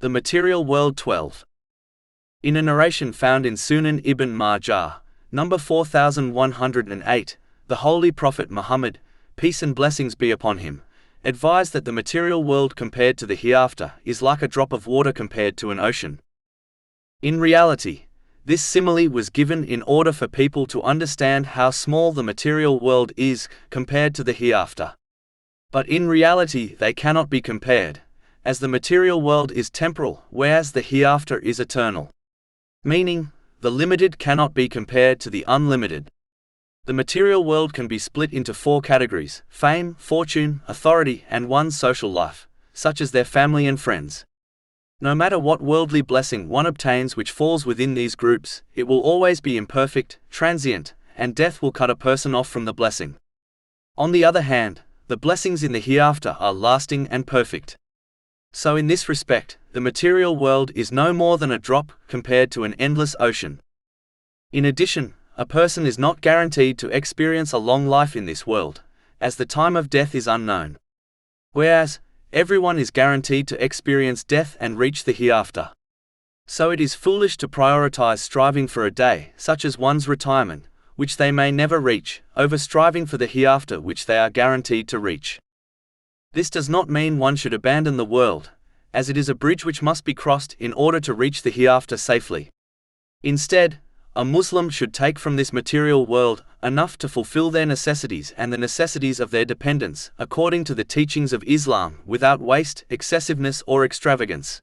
The Material World 12. In a narration found in Sunan ibn Majah, number 4108, the Holy Prophet Muhammad, peace and blessings be upon him, advised that the material world compared to the hereafter is like a drop of water compared to an ocean. In reality, this simile was given in order for people to understand how small the material world is compared to the hereafter. But in reality they cannot be compared, as the material world is temporal, whereas the hereafter is eternal. Meaning, the limited cannot be compared to the unlimited. The material world can be split into four categories: fame, fortune, authority, and one's social life, such as their family and friends. No matter what worldly blessing one obtains which falls within these groups, it will always be imperfect, transient, and death will cut a person off from the blessing. On the other hand, the blessings in the hereafter are lasting and perfect. So in this respect, the material world is no more than a drop compared to an endless ocean. In addition, a person is not guaranteed to experience a long life in this world, as the time of death is unknown. Whereas, everyone is guaranteed to experience death and reach the hereafter. So it is foolish to prioritize striving for a day, such as one's retirement, which they may never reach, over striving for the hereafter which they are guaranteed to reach. This does not mean one should abandon the world, as it is a bridge which must be crossed in order to reach the hereafter safely. Instead, a Muslim should take from this material world enough to fulfill their necessities and the necessities of their dependents, according to the teachings of Islam, without waste, excessiveness, or extravagance.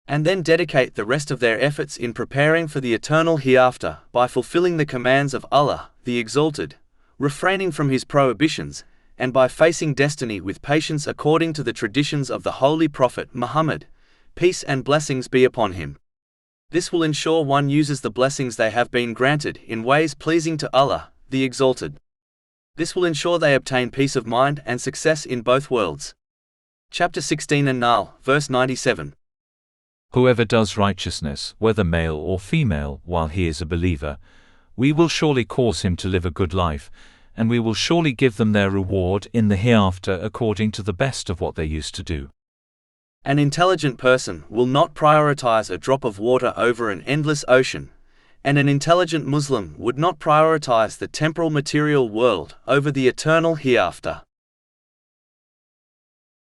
And then dedicate the rest of their efforts in preparing for the eternal hereafter by fulfilling the commands of Allah, the Exalted, refraining from His prohibitions, and by facing destiny with patience according to the traditions of the Holy Prophet Muhammad, peace and blessings be upon him. This will ensure one uses the blessings they have been granted in ways pleasing to Allah, the Exalted. This will ensure they obtain peace of mind and success in both worlds. Chapter 16 An-Nahl, verse 97. Whoever does righteousness, whether male or female, while he is a believer, we will surely cause him to live a good life, and we will surely give them their reward in the hereafter according to the best of what they used to do. An intelligent person will not prioritize a drop of water over an endless ocean, and an intelligent Muslim would not prioritize the temporal material world over the eternal hereafter.